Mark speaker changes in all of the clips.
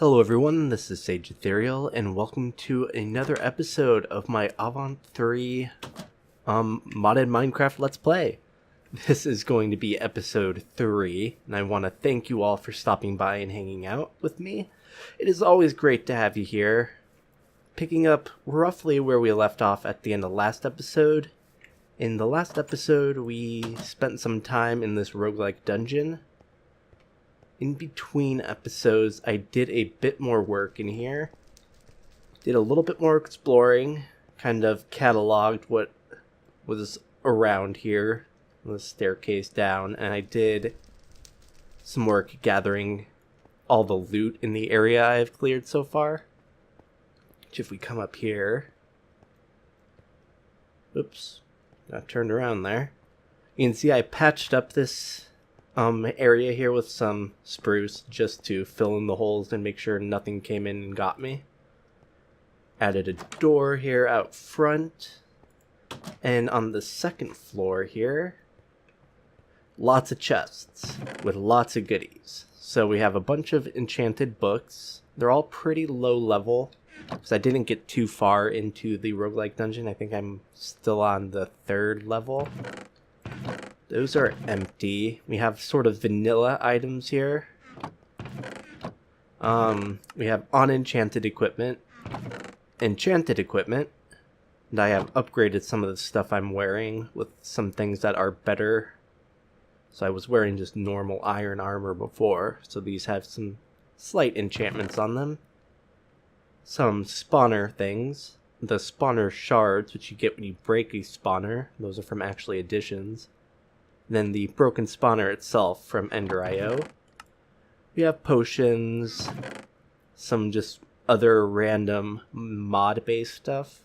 Speaker 1: Hello everyone, this is SageEthereal, and welcome to another episode of my Avant 3 modded Minecraft Let's Play. This is going to be episode 3, and I want to thank you all for stopping by and hanging out with me. It is always great to have you here. Picking up roughly where we left off at the end of last episode. In the last episode, we spent some time in this roguelike dungeon. In between episodes, I did a bit more work in here. Did a little bit more exploring. Kind of cataloged what was around here. The staircase down. And I did some work gathering all the loot in the area I've cleared so far. Which if we come up here... Oops. Got turned around there. You can see I patched up this... area here with some spruce just to fill in the holes and make sure nothing came in and got me. Added a door here out front. And on the second floor here, lots of chests with lots of goodies. So we have a bunch of enchanted books. They're all pretty low level because I didn't get too far into the roguelike dungeon. I think I'm still on the 3rd level. Those are empty. We have sort of vanilla items here. We have unenchanted equipment, enchanted equipment, and I have upgraded some of the stuff I'm wearing with some things that are better. So I was wearing just normal iron armor before, so these have some slight enchantments on them. Some spawner things. The spawner shards, which you get when you break a spawner. Those are from actually additions. Then the broken spawner itself from Ender.io. We have potions, some just other random mod-based stuff,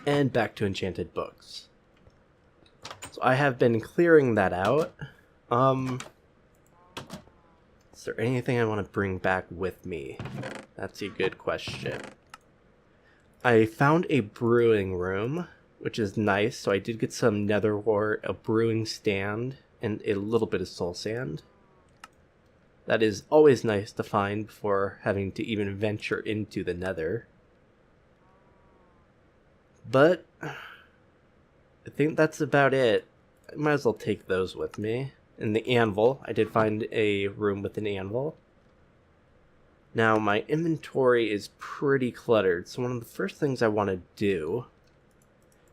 Speaker 1: and back to enchanted books. So I have been clearing that out. Is there anything I want to bring back with me? That's a good question. I found a brewing room, which is nice. So I did get some nether wart, a brewing stand, and a little bit of soul sand. That is always nice to find before having to even venture into the nether. But I think that's about it. I might as well take those with me. And the anvil, I did find a room with an anvil. Now my inventory is pretty cluttered, so one of the first things I want to do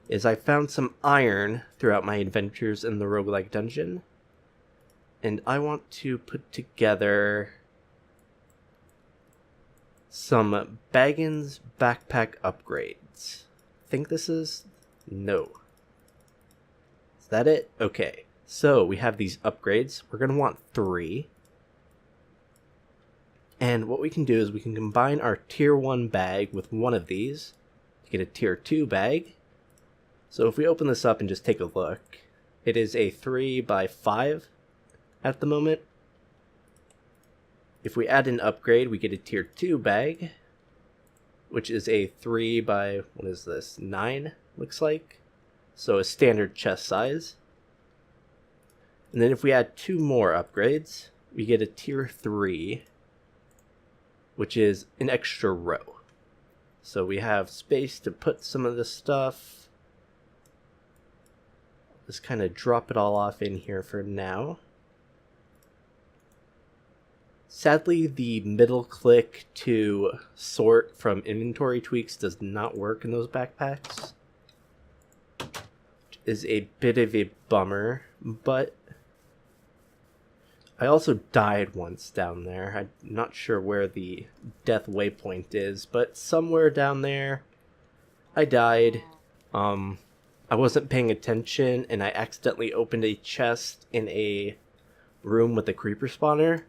Speaker 1: is I found some iron throughout my adventures in the roguelike dungeon. And I want to put together some Baggins backpack upgrades. Think this is? No. Is that it? Okay. So we have these upgrades. We're going to want 3. And what we can do is we can combine our tier 1 bag with one of these to get a tier 2 bag. So if we open this up and just take a look, it is a 3x5 at the moment. If we add an upgrade, we get a tier 2 bag, which is a 3x, what is this, 9, looks like. So a standard chest size. And then if we add 2 more upgrades, we get a tier 3, which is an extra row. So we have space to put some of this stuff. Just kind of drop it all off in here for now. Sadly, the middle click to sort from inventory tweaks does not work in those backpacks, which is a bit of a bummer, but I also died once down there. I'm not sure where the death waypoint is, but somewhere down there I died. I wasn't paying attention, and I accidentally opened a chest in a room with a creeper spawner.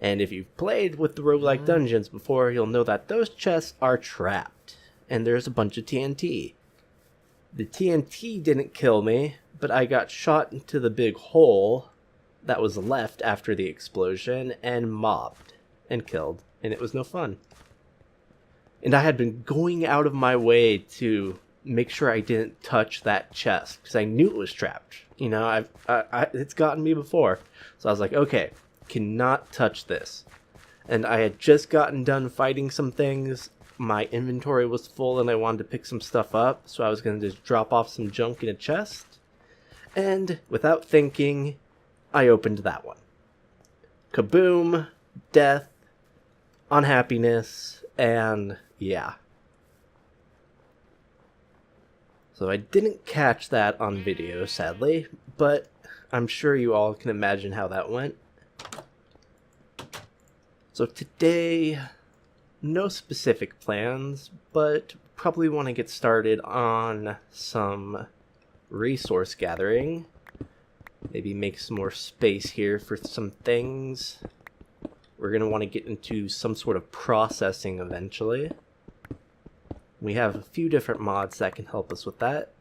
Speaker 1: And if you've played with the roguelike dungeons before, you'll know that those chests are trapped. And there's a bunch of TNT. The TNT didn't kill me, but I got shot into the big hole that was left after the explosion and mobbed and killed. And it was no fun. And I had been going out of my way to make sure I didn't touch that chest because I knew it was trapped. You know, it's gotten me before. So I was like, okay, cannot touch this. And I had just gotten done fighting some things. My inventory was full and I wanted to pick some stuff up, so I was going to just drop off some junk in a chest. And without thinking, I opened that one. Kaboom, death, unhappiness, and yeah. So I didn't catch that on video, sadly, but I'm sure you all can imagine how that went. So today, no specific plans, but probably want to get started on some resource gathering. Maybe make some more space here for some things. We're going to want to get into some sort of processing eventually. We have a few different mods that can help us with that.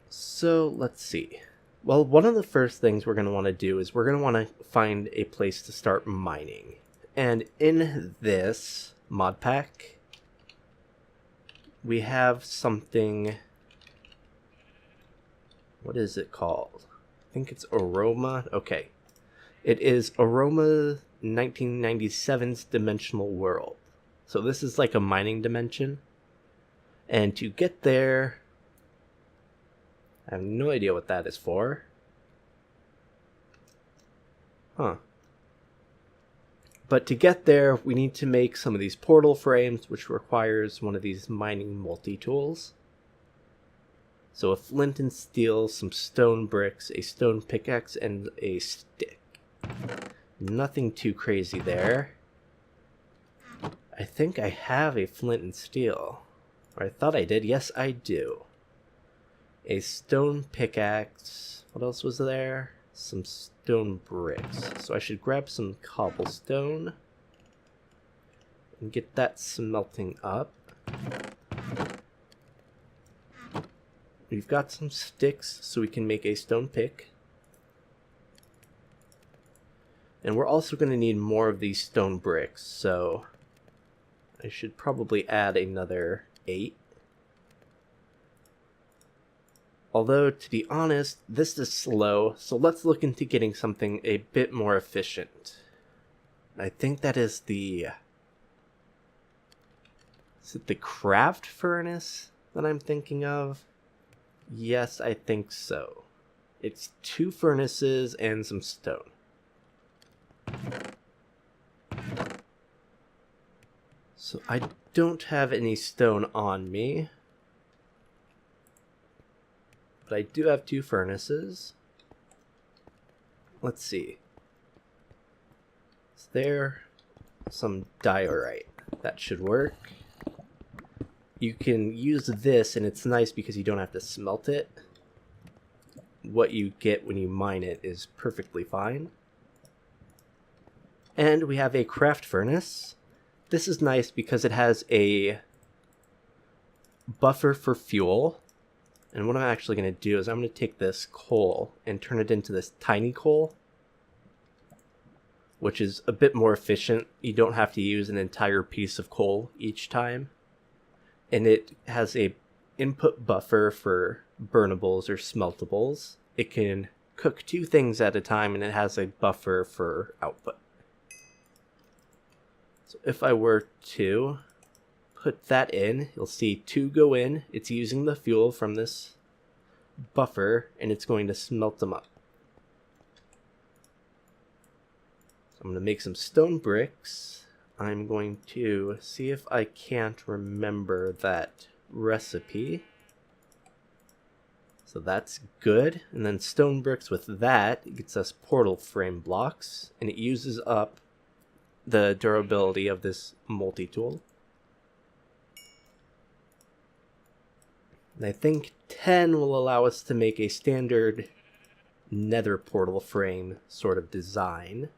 Speaker 1: So let's see. Well, one of the first things we're going to want to do is we're going to want to find a place to start mining. And in this mod pack, we have something. What is it called? I think it's Aroma. Okay. It is Aroma 1997's Dimensional World. So this is like a mining dimension. And to get there, I have no idea what that is for. Huh. But to get there, we need to make some of these portal frames, which requires one of these mining multi-tools. So a flint and steel, some stone bricks, a stone pickaxe, and a stick. Nothing too crazy there. I think I have a flint and steel. Or I thought I did. Yes, I do. A stone pickaxe. What else was there? Some stone bricks. So I should grab some cobblestone and get that smelting up. We've got some sticks so we can make a stone pick. And we're also going to need more of these stone bricks, so I should probably add another 8. Although, to be honest, this is slow, so let's look into getting something a bit more efficient. I think that is the... Is it the craft furnace that I'm thinking of? Yes, I think so. It's 2 furnaces and some stone. So I don't have any stone on me. But I do have 2 furnaces. Let's see. Is there some diorite? That should work. You can use this, and it's nice because you don't have to smelt it. What you get when you mine it is perfectly fine. And we have a craft furnace. This is nice because it has a buffer for fuel. And what I'm actually going to do is I'm going to take this coal and turn it into this tiny coal, which is a bit more efficient. You don't have to use an entire piece of coal each time. And it has a input buffer for burnables or smeltables. It can cook 2 things at a time, and it has a buffer for output. So if I were to put that in, you'll see 2 go in. It's using the fuel from this buffer, and it's going to smelt them up. So I'm going to make some stone bricks. I'm going to see if I can't remember that recipe. So that's good. And then stone bricks with that gets us portal frame blocks, and it uses up the durability of this multi-tool. And I think 10 will allow us to make a standard nether portal frame sort of design.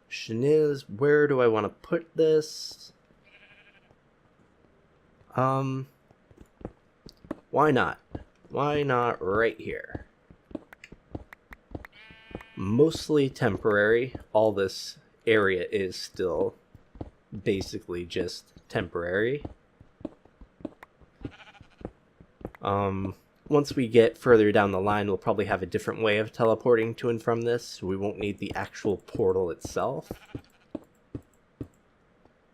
Speaker 1: Question where do I want to put this? Why not? Why not right here? Mostly temporary. All this area is still basically just temporary. once we get further down the line, we'll probably have a different way of teleporting to and from this. We won't need the actual portal itself.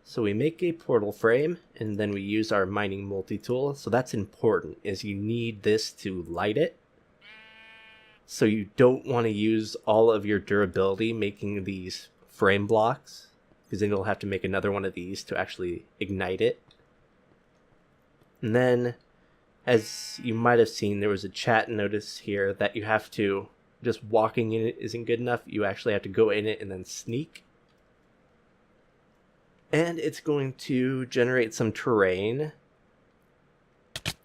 Speaker 1: So we make a portal frame, and then we use our mining multi-tool. So that's important, is you need this to light it. So you don't want to use all of your durability making these frame blocks, because then you'll have to make another one of these to actually ignite it. And then, as you might have seen, there was a chat notice here that you have to, just walking in it isn't good enough. You actually have to go in it and then sneak. And it's going to generate some terrain.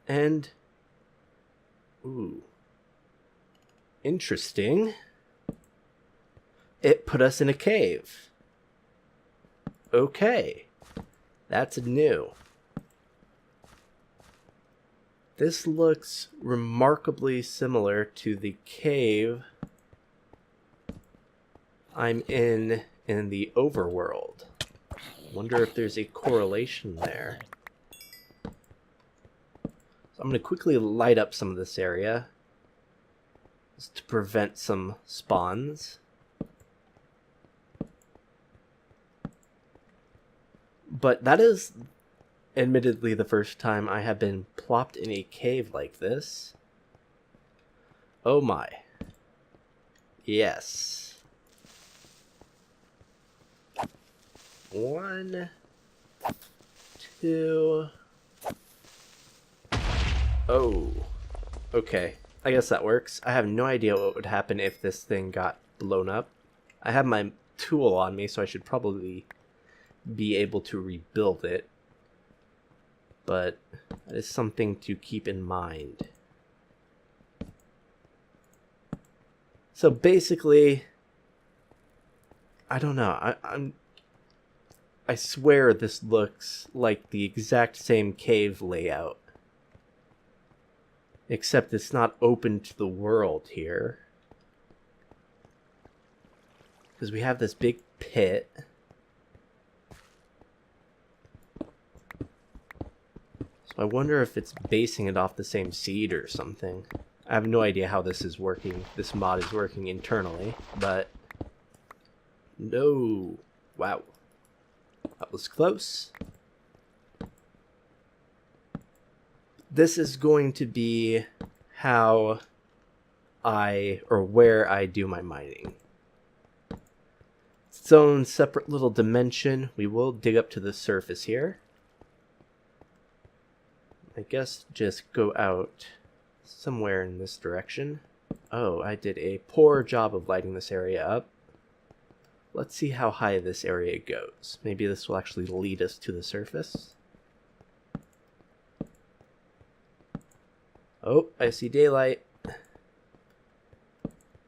Speaker 1: And, ooh, interesting. It put us in a cave. Okay, that's new. This looks remarkably similar to the cave I'm in the overworld. Wonder if there's a correlation there. So I'm going to quickly light up some of this area just to prevent some spawns. But that is admittedly the first time I have been plopped in a cave like this. Oh my. Yes. 1, 2. Oh. Okay. I guess that works. I have no idea what would happen if this thing got blown up. I have my tool on me, so I should probably be able to rebuild it. But that is something to keep in mind. So basically, I don't know. I swear this looks like the exact same cave layout. Except it's not open to the world here. Because we have this big pit. So I wonder if it's basing it off the same seed or something. I have no idea how this is working. This mod is working internally, but no. Wow. That was close. This is going to be how where I do my mining. Its own separate little dimension. We will dig up to the surface here. I guess just go out somewhere in this direction. Oh, I did a poor job of lighting this area up. Let's see how high this area goes. Maybe this will actually lead us to the surface. Oh, I see daylight.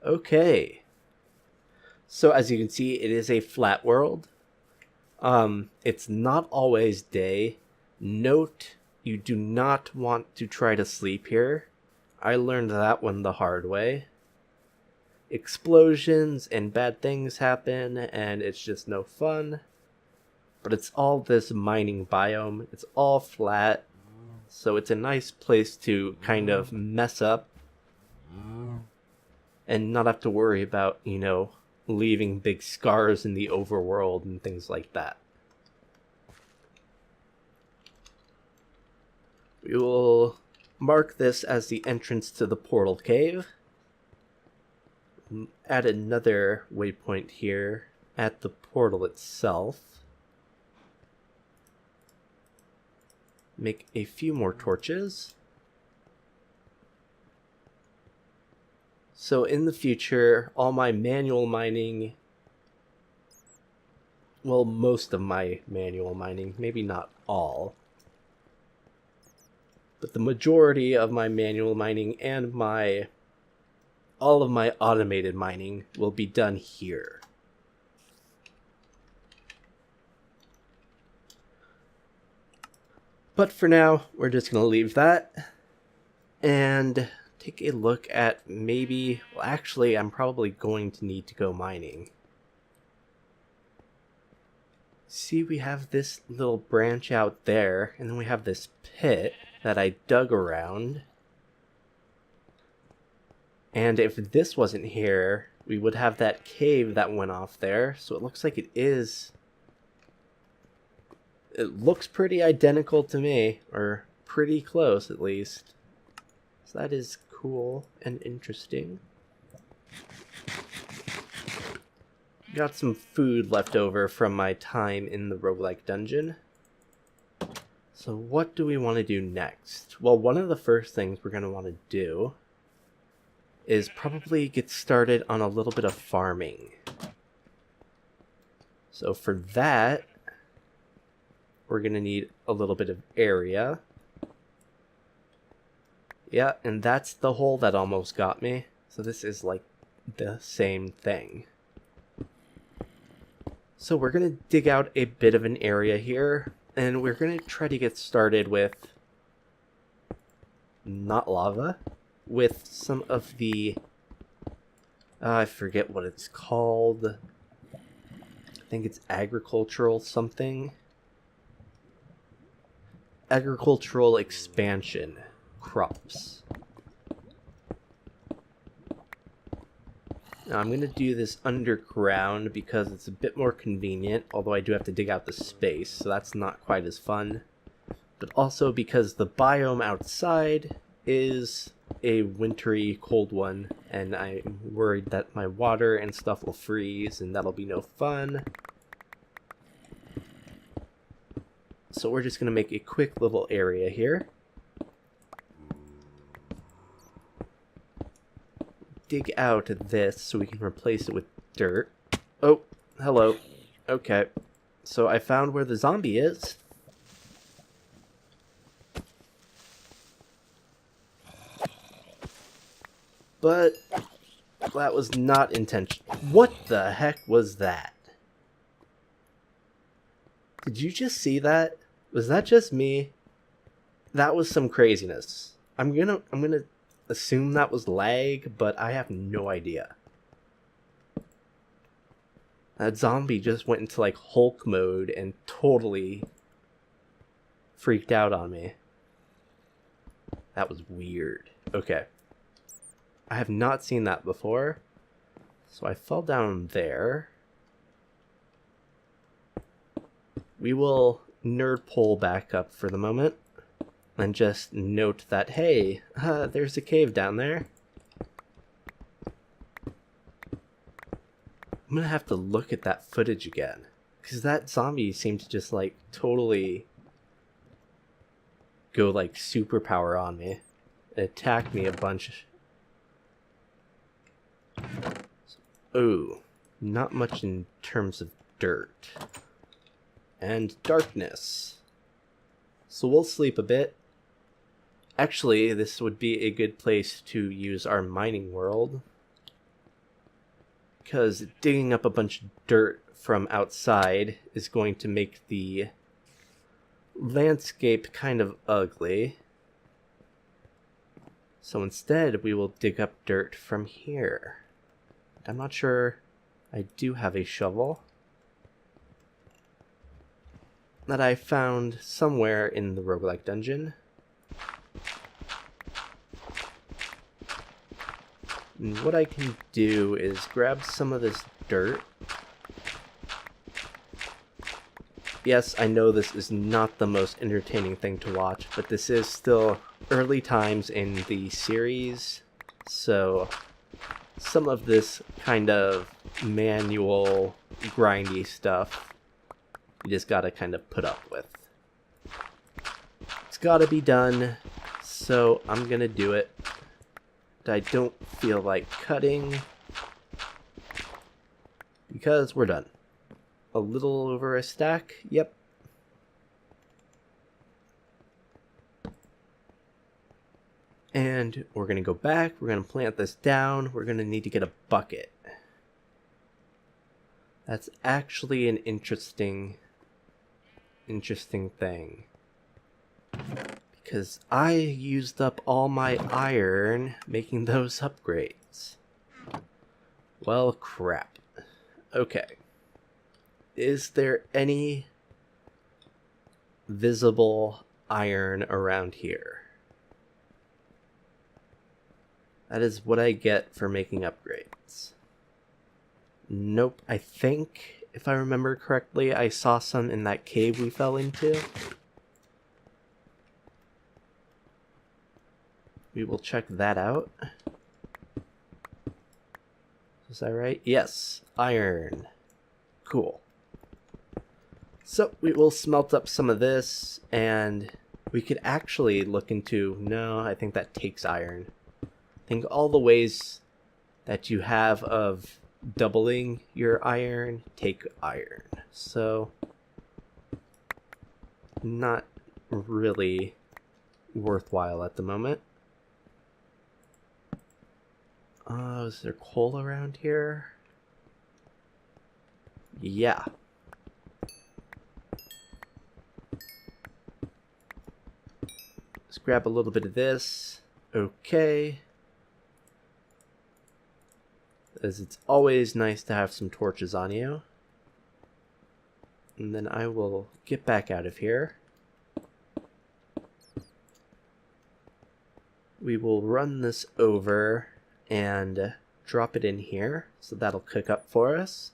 Speaker 1: Okay. So as you can see, it is a flat world. It's not always day. Note, you do not want to try to sleep here. I learned that one the hard way. Explosions and bad things happen, and it's just no fun. But it's all this mining biome. It's all flat. So it's a nice place to kind of mess up and not have to worry about, you know, leaving big scars in the overworld and things like that. We will mark this as the entrance to the portal cave. Add another waypoint here at the portal itself. Make a few more torches. So in the future, all my manual mining, well, most of my manual mining, maybe not all, but the majority of my manual mining and all of my automated mining will be done here. But for now, we're just going to leave that and take a look at maybe, well, actually, I'm probably going to need to go mining. See, we have this little branch out there, and then we have this pit that I dug around. And if this wasn't here, we would have that cave that went off there. So it looks like it is... It looks pretty identical to me, or pretty close at least. So that is cool and interesting. Got some food left over from my time in the roguelike dungeon. So what do we want to do next? Well, one of the first things we're going to want to do is probably get started on a little bit of farming. So for that, we're going to need a little bit of area. Yeah, and that's the hole that almost got me. So this is like the same thing. So we're going to dig out a bit of an area here, and we're going to try to get started with, not lava, with some of the, I forget what it's called. I think it's agricultural something. Agricultural expansion crops. Now I'm going to do this underground because it's a bit more convenient, although I do have to dig out the space, so that's not quite as fun. But also because the biome outside is a wintry, cold one, and I'm worried that my water and stuff will freeze, and that'll be no fun. So we're just going to make a quick little area here. Dig out this so we can replace it with dirt. Oh, hello. Okay. So I found where the zombie is. But that was not intentional. What the heck was that? Did you just see that? Was that just me? That was some craziness. I'm gonna assume that was lag, but I have no idea. That zombie just went into like Hulk mode and totally freaked out on me. That was weird. Okay. I have not seen that before. So I fell down there. We will nerd pole back up for the moment. And just note that, hey, there's a cave down there. I'm gonna have to look at that footage again. Because that zombie seemed to just, like, totally go, like, superpower on me. It attacked me a bunch. Oh, not much in terms of dirt. And darkness. So we'll sleep a bit. Actually, this would be a good place to use our mining world. Because digging up a bunch of dirt from outside is going to make the landscape kind of ugly. So instead, we will dig up dirt from here. I'm not sure I do have a shovel that I found somewhere in the roguelike dungeon. And what I can do is grab some of this dirt. Yes, I know this is not the most entertaining thing to watch, but this is still early times in the series, so some of this kind of manual, grindy stuff you just gotta kind of put up with. It's gotta be done, so I'm gonna do it. I don't feel like cutting because we're done. A little over a stack, yep. And we're gonna go back, we're gonna plant this down, we're gonna need to get a bucket. That's actually an interesting thing. Because I used up all my iron making those upgrades. Well, crap. Okay. Is there any visible iron around here? That is what I get for making upgrades. Nope, I think, if I remember correctly, I saw some in that cave we fell into. We will check that out. Is that right? Yes, iron. Cool. So we will smelt up some of this, and we could actually look into... No, I think that takes iron. I think all the ways that you have of doubling your iron take iron. So, not really worthwhile at the moment. Is there coal around here? Yeah. Let's grab a little bit of this. Okay. As it's always nice to have some torches on you. And then I will get back out of here. We will run this over and drop it in here, so that'll cook up for us.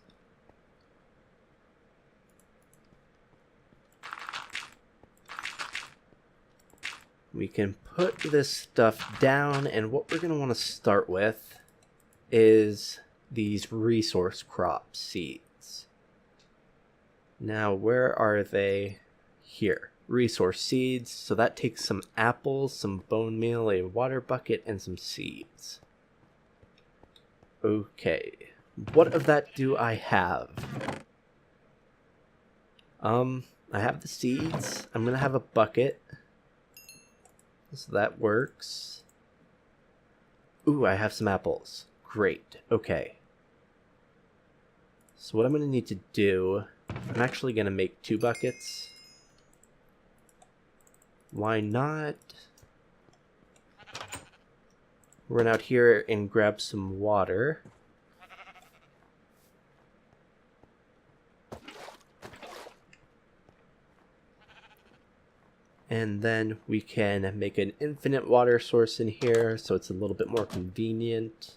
Speaker 1: We can put this stuff down, and what we're going to want to start with is these resource crop seeds. Now, where are they? Here. Resource seeds. So that takes some apples, some bone meal, a water bucket, and some seeds. Okay. What of that do I have? I have the seeds. I'm going to have a bucket. So that works. Ooh, I have some apples. Great. Okay. So what I'm going to need to do... I'm actually going to make 2 buckets. Why not run out here and grab some water. And then we can make an infinite water source in here, so it's a little bit more convenient.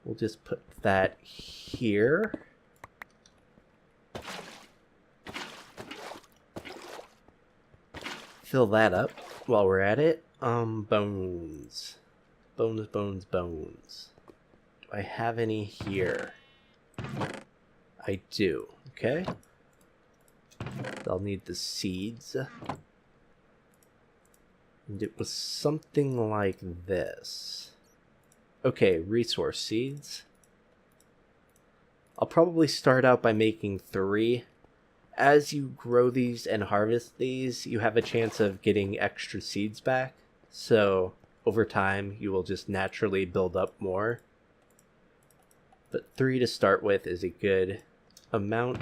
Speaker 1: We'll just put that here. Fill that up while we're at it. Bones. Bones, bones, bones. Do I have any here? I do. Okay. I'll need the seeds. And it was something like this. Okay, resource seeds. I'll probably start out by making 3. As you grow these and harvest these, you have a chance of getting extra seeds back. So, over time, you will just naturally build up more. But 3 to start with is a good amount.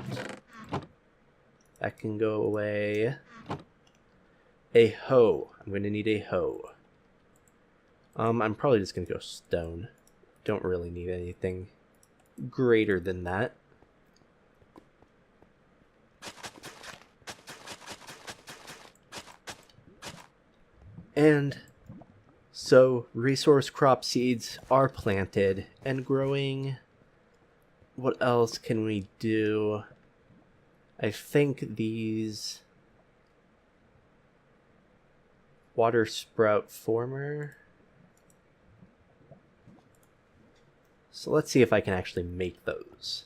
Speaker 1: That can go away. A hoe. I'm going to need a hoe. I'm probably just going to go stone. Don't really need anything greater than that. And so resource crop seeds are planted and growing. What else can we do? I think these water sprout former. So let's see if I can actually make those.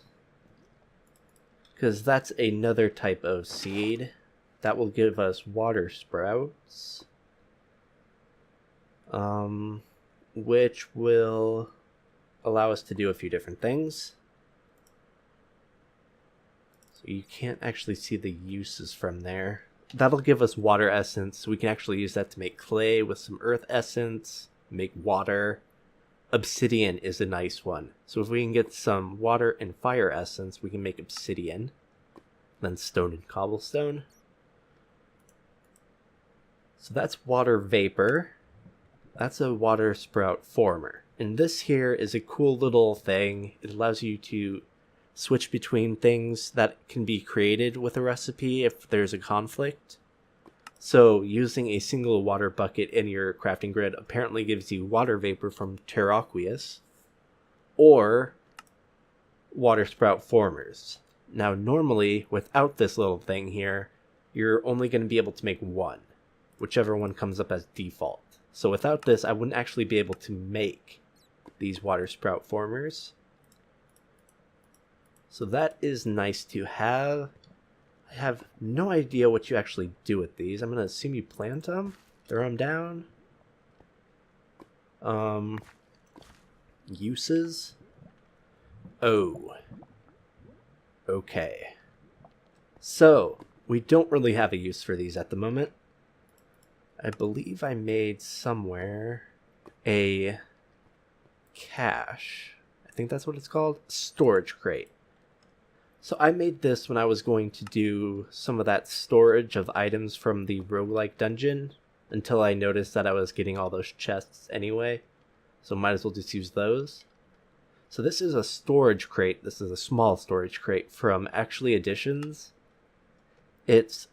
Speaker 1: Because that's another type of seed that will give us water sprouts. Which will allow us to do a few different things. So you can't actually see the uses from there. That'll give us water essence. We can actually use that to make clay with some earth essence, make water. Obsidian is a nice one. So if we can get some water and fire essence, we can make obsidian. Then stone and cobblestone. So that's water vapor. That's a water sprout former. And this here is a cool little thing. It allows you to switch between things that can be created with a recipe if there's a conflict. So using a single water bucket in your crafting grid apparently gives you water vapor from terraqueous or water sprout formers. Now normally without this little thing here, you're only going to be able to make one, whichever one comes up as default. So without this, I wouldn't actually be able to make these water sprout formers. So that is nice to have. I have no idea what you actually do with these. I'm going to assume you plant them, throw them down. Uses. Oh. Okay. So, we don't really have a use for these at the moment. I believe I made somewhere a cache. I think that's what it's called. Storage crate. So I made this when I was going to do some of that storage of items from the roguelike dungeon until I noticed that I was getting all those chests anyway. So might as well just use those. So this is a storage crate. This is a small storage crate from Actually Editions. It's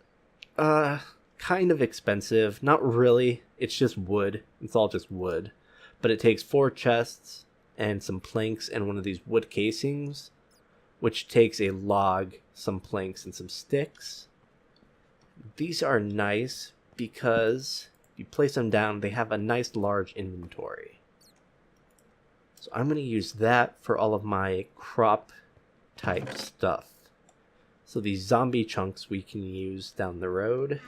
Speaker 1: kind of expensive. Not really. It's just wood. It's all just wood. But it takes 4 chests and some planks and one of these wood casings, which takes a log, some planks, and some sticks. These are nice because if you place them down, they have a nice large inventory. So I'm going to use that for all of my crop type stuff. So these zombie chunks we can use down the road.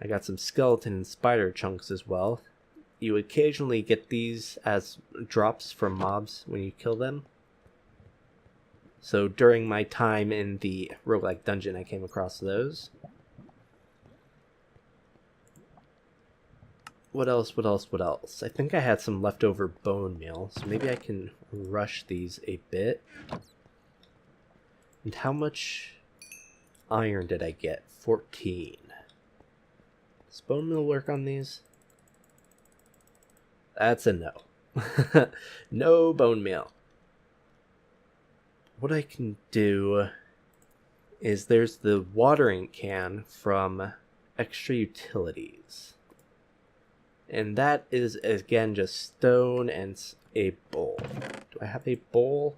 Speaker 1: I got some skeleton and spider chunks as well. You occasionally get these as drops from mobs when you kill them. So during my time in the roguelike dungeon, I came across those. What else? I think I had some leftover bone meal, so maybe I can rush these a bit. And how much iron did I get? 14. Does bone meal work on these? That's a no. No bone meal. What I can do is there's the watering can from Extra Utilities. And that is, again, just stone and a bowl. Do I have a bowl?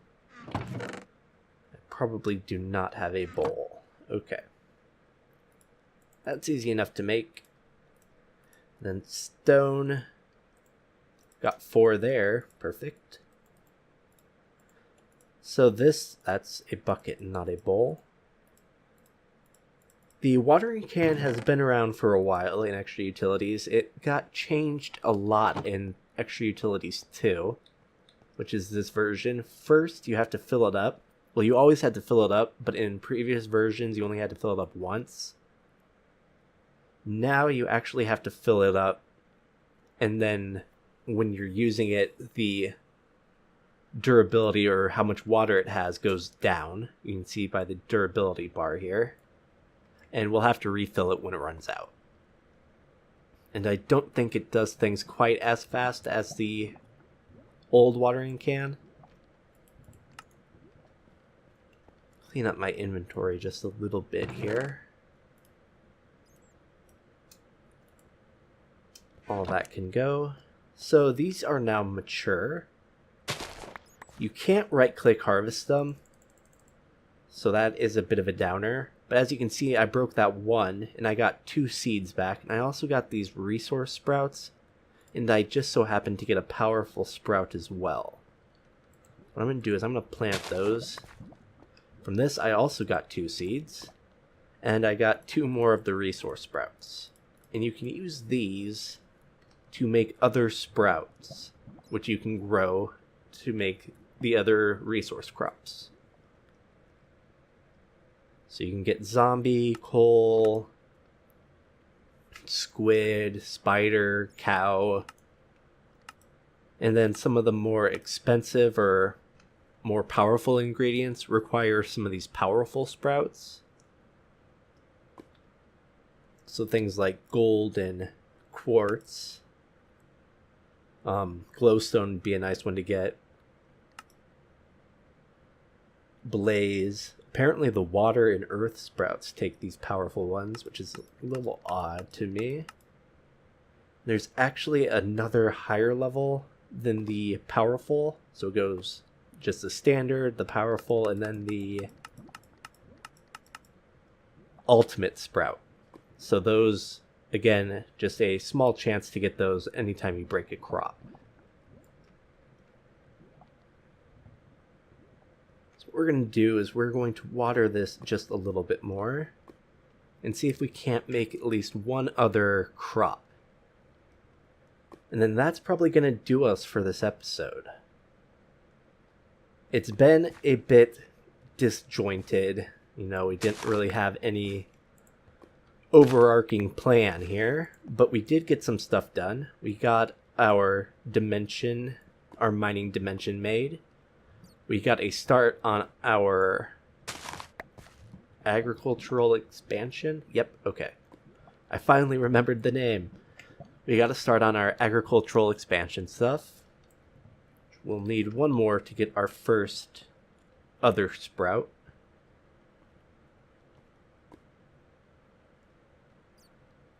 Speaker 1: I probably do not have a bowl. Okay. That's easy enough to make. Then stone. Got 4 there. Perfect. So that's a bucket and not a bowl. The watering can has been around for a while in Extra Utilities. It got changed a lot in Extra Utilities 2, which is this version. First, you have to fill it up. Well, you always had to fill it up, but in previous versions, you only had to fill it up once. Now you actually have to fill it up, and then when you're using it, the durability or how much water it has goes down. You can see by the durability bar here. And we'll have to refill it when it runs out. And I don't think it does things quite as fast as the old watering can. Clean up my inventory just a little bit here. All that can go. So these are now mature. You can't right-click harvest them, so that is a bit of a downer. But as you can see, I broke that one, and I got 2 seeds back. And I also got these resource sprouts, and I just so happened to get a powerful sprout as well. What I'm going to do is I'm going to plant those. From this, I also got 2 seeds, and I got 2 more of the resource sprouts. And you can use these to make other sprouts, which you can grow to make the other resource crops. So you can get zombie, coal, squid, spider, cow, and then some of the more expensive or more powerful ingredients require some of these powerful sprouts. So things like gold and quartz. Glowstone would be a nice one to get. Blaze, Apparently the water and earth sprouts take these powerful ones, which is a little odd to me. There's actually another higher level than the powerful, so it goes just the standard, the powerful, and then the ultimate sprout. So those, again, just a small chance to get those anytime you break a crop. So what we're going to do is we're going to water this just a little bit more and see if we can't make at least one other crop. And then that's probably going to do us for this episode. It's been a bit disjointed. You know, we didn't really have any overarching plan here, but we did get some stuff done. We got our dimension, our mining dimension made. We got a start on our agricultural expansion. Yep, okay. I finally remembered the name. We got to start on our agricultural expansion stuff. We'll need one more to get our first other sprout.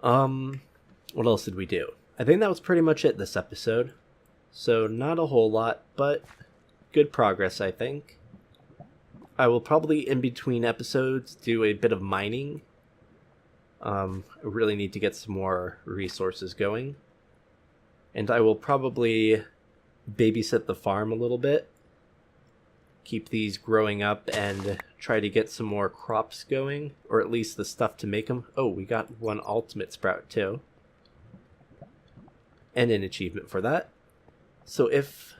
Speaker 1: What else did we do? I think that was pretty much it this episode. So not a whole lot, but good progress, I think. I will probably, in between episodes, do a bit of mining. I really need to get some more resources going. And I will probably babysit the farm a little bit. Keep these growing up and try to get some more crops going. Or at least the stuff to make them. Oh, we got one ultimate sprout too. And an achievement for that. So if...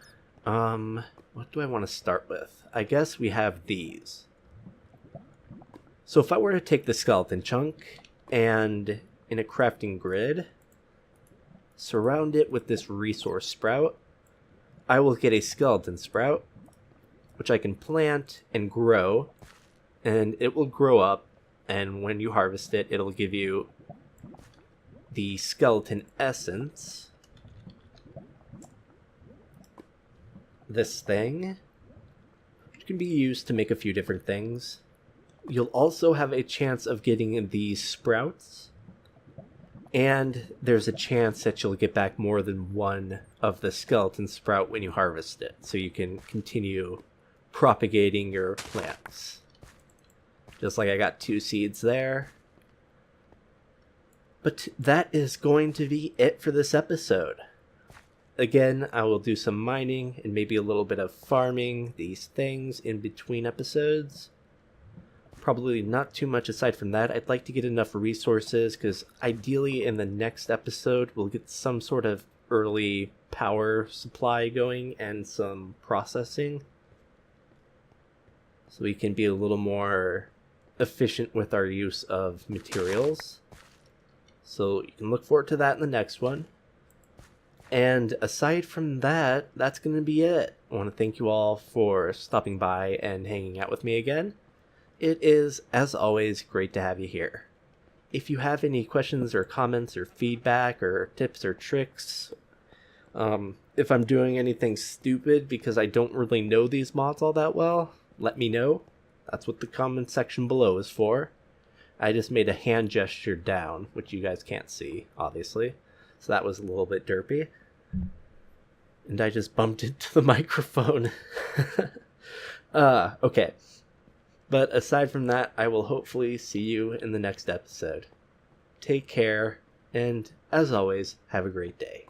Speaker 1: what do I want to start with? I guess we have these. So if I were to take the skeleton chunk and in a crafting grid, surround it with this resource sprout, I will get a skeleton sprout, which I can plant and grow, and it will grow up, and when you harvest it, it'll give you the skeleton essence. This thing, which can be used to make a few different things. You'll also have a chance of getting these sprouts, and there's a chance that you'll get back more than one of the skeleton sprout when you harvest it, so you can continue propagating your plants. Just like I got 2 seeds there. But that is going to be it for this episode. Again, I will do some mining and maybe a little bit of farming these things in between episodes. Probably not too much aside from that. I'd like to get enough resources because ideally in the next episode we'll get some sort of early power supply going and some processing. So we can be a little more efficient with our use of materials. So you can look forward to that in the next one. And aside from that, that's going to be it. I want to thank you all for stopping by and hanging out with me again. It is, as always, great to have you here. If you have any questions or comments or feedback or tips or tricks, if I'm doing anything stupid because I don't really know these mods all that well, let me know. That's what the comment section below is for. I just made a hand gesture down, which you guys can't see, obviously. So that was a little bit derpy. And I just bumped into the microphone. Okay. But aside from that, I will hopefully see you in the next episode. Take care, and as always, have a great day.